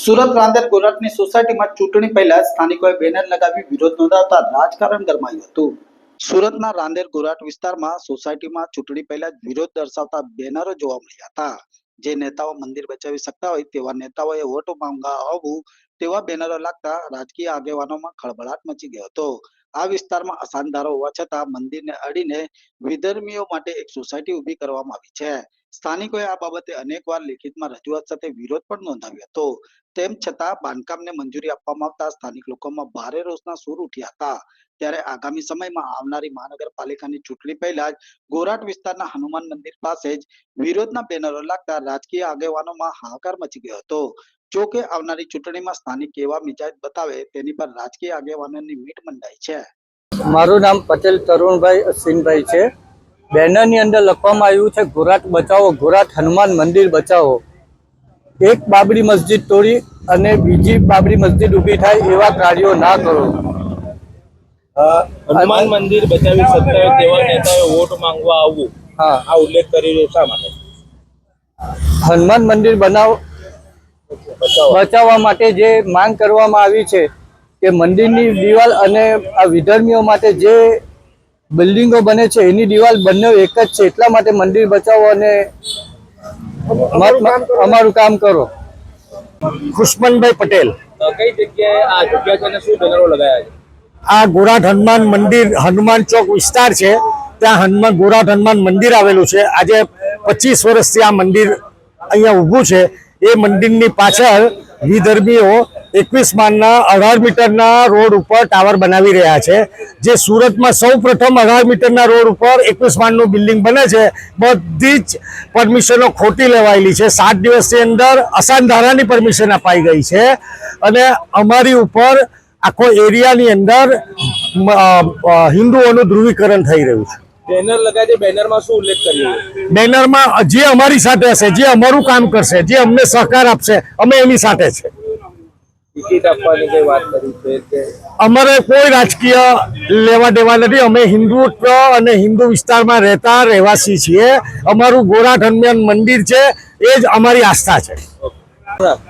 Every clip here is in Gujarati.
સુરત રાંદેર ગોરાટની સોસાયટીમાં ચૂંટણી પહેલા સ્થાનિકોએ બેનર લગાવી વિરોધ નોંધાવતા રાજકારણ ગરમાયું હતું। સુરતના રાંદેર ગોરાટ વિસ્તારમાં સોસાયટીમાં ચૂંટણી પહેલા વિરોધ દર્શાવતા બેનરો જોવા મળ્યા હતા। જે નેતાઓ મંદિર બચાવી શકતા હોય તેવા નેતાઓએ વોટ માંગવા આવવું તેવા બેનરો લાગતા રાજકીય આગેવાનોમાં ખળભળાટ મચી ગયો હતો। આ વિસ્તારમાં અસાનધારો હોવા છતાં મંદિરને અડીને વિધર્મીઓ માટે એક સોસાયટી ઊભી કરવામાં આવી છે। સ્થાનિકોએ આ બાબતે અનેકવાર લેખિતમાં રજૂઆત સાથે વિરોધ પણ નોંધાવ્યો હતો। તેમ છતાં બાંધકામને મંજૂરી આપવામાં આવતા સ્થાનિક લોકોમાં ભારે રોષના સૂર ઉઠ્યા હતા। ત્યારે આગામી સમયમાં આવનારી મહાનગરપાલિકાની ચૂંટણી પહેલા જ ગોરાટ વિસ્તારના હનુમાન મંદિર પાસે જ વિરોધના બેનરો લાગતા રાજકીય આગેવાનોમાં હાહાકાર મચી ગયો હતો। જો કે આવનારી ચૂંટણીમાં સ્થાનિક કેવા મિજાજ બતાવે તેની પર રાજકીય આગેવાનોની મીટ મંડાઈ છે। મારું નામ પટેલ તરુણભાઈ અશ્વિનભાઈ છે। બેનરની અંદર લખવામાં આવ્યું છે ગોરાટ બચાવો, ગોરાટ હનુમાન મંદિર બચાવો। એક બાબરી મસ્જિદ તોડી અને બીજી બાબરી મસ્જિદ ઊભી થાય એવા કાર્યો ના કરો। હનુમાન મંદિર બચાવી શકતા હોય તેવા નેતાઓએ વોટ માંગવા આવવું, હા, આ ઉલ્લેખ કરી રહ્યો શા માટે? હનુમાન મંદિર બચાવવા માટે જે માંગ કરવામાં આવી છે કે મંદિરની દિવાલ અને આ વિધર્મીઓ માટે જે બિલ્ડિંગો બને છે એની દિવાલ બંને એક જ છે, એટલા માટે મંદિર બચાવો અને અમારું કામ કરો। ખુશમનભાઈ પટેલ। કઈ જગ્યાએ આ જગ્યા છે અને શું બેનરો લગાયા છે? આ ગોરાટ હનુમાન મંદિર હનુમાન ચોક વિસ્તાર છે, ત્યાં ગોરાટ હનુમાન મંદિર આવેલું છે। આજે 25 વર્ષથી આ મંદિર અહીંયા ઊભું છે। એ મંદિરની પાછળ વિધર્મીઓ 21 માળના 18 મીટરના રોડ ઉપર ટાવર બનાવી રહ્યા છે। જે સુરતમાં સૌ પ્રથમ 18 મીટરના રોડ ઉપર 21 માળનું બિલ્ડિંગ બને છે। બધી જ પરમિશનો ખોટી લેવાયેલી છે। 7 દિવસની અંદર અસાનધારાની પરમિશન અપાઈ ગઈ છે અને અમારી ઉપર આખો એરિયાની અંદર હિન્દુઓનું ધ્રુવીકરણ થઈ રહ્યું છે। બેનર લગાય છે, બેનરમાં શું ઉલ્લેખ કર્યો? બેનરમાં જે અમારી સાથે હશે, જે અમારું કામ કરશે, જે અમને સહકાર આપશે, અમે એની સાથે છે। ટિકિટ આપવાની કઈ વાત કરી છે કે અમારે કોઈ રાજકીય લેવા દેવા નથી। અમે હિન્દુત્વ અને હિન્દુ વિસ્તારમાં રહેતા રહેવાસી છીએ। અમારું ગોરાટ હનુમાન મંદિર છે, એ જ અમારી આસ્થા છે।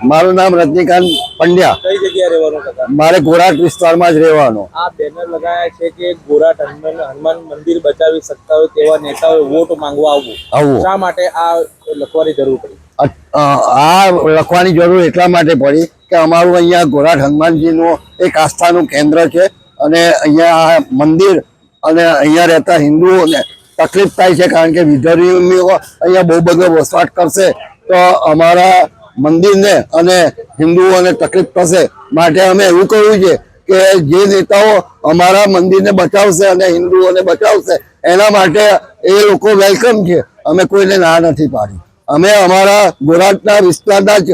મારું નામ રજનીકાંત પંડ્યા। કઈ જગ્યાએ રહેવાનું હતા? મારે ગોરાટ વિસ્તારમાં જ રહેવાનું। આ બેનર લગાયા છે કે ગોરાટ હનુમાન મંદિર બચાવી શકતા હોય તેવા નેતાઓએ વોટ માંગવા આવવું, શા માટે આ લખવાની જરૂર પડી? આ લખવાની જરૂર એટલા માટે પડી કે અમારું અહીંયા ગોરાટ હનુમાનજીનું એક આસ્થાનું કેન્દ્ર છે અને અહીંયા મંદિર અને અહીંયા રહેતા હિન્દુઓને તકલીફ થાય છે, કારણ કે વિધર્મીઓ અહીંયા બહુ બધો વસવાટ કરશે તો અમારા મંદિરને અને હિન્દુઓને તકલીફ થશે। માટે અમે એવું કહ્યું છે કે જે નેતાઓ અમારા મંદિરને બચાવશે અને હિન્દુઓને બચાવશે એના માટે એ લોકો વેલકમ છે। અમે કોઈને ના નથી પાડી। અમે અમારા ગોરાટના વિસ્તારના જ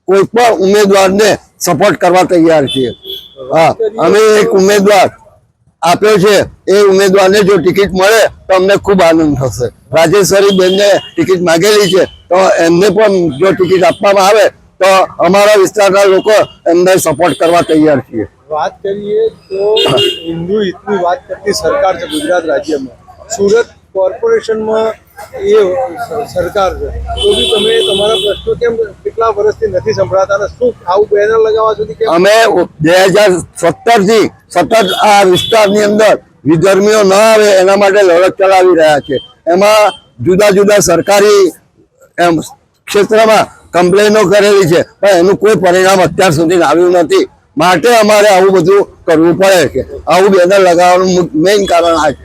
કોઈ પણ ઉમેદવારને સપોર્ટ કરવા તૈયાર છીએ। હા, અમે એક ઉમેદવાર આપ્યો છે, એ ઉમેદવારને જો ટિકિટ મળે તો અમને ખૂબ આનંદ થશે। રાજેશ્વરી બેનને ટિકિટ માંગેલી છે, તો એમને પણ જો ટિકિટ આપવામાં આવે તો અમારા વિસ્તારના લોકો એમને સપોર્ટ કરવા તૈયાર છીએ। વાત કરીએ તો હિન્દુ હિતની વાત કરતી સરકાર છે ગુજરાત રાજ્યમાં, સુરત કોર્પોરેશનમાં એ સરકાર છે, તો બી તમે તમારા પ્રશ્નો કેમ કેટલા વર્ષથી નથી સંભળાતા અને શું આવું બેનર લગાવવા સુધી કેમ? અમે 2017થી સતત આ વિસ્તારની અંદર વિધર્મીઓ ન આવે એના માટે લડત ચલાવી રહ્યા છે। એમાં જુદા જુદા સરકારી ક્ષેત્રમાં કમ્પ્લેનો કરેલી છે, પણ એનું કોઈ પરિણામ અત્યાર સુધી આવ્યું નથી। માટે અમારે આવું બધું કરવું પડે છે। આવું બેનર લગાવવાનું મેઇન કારણ આ છે।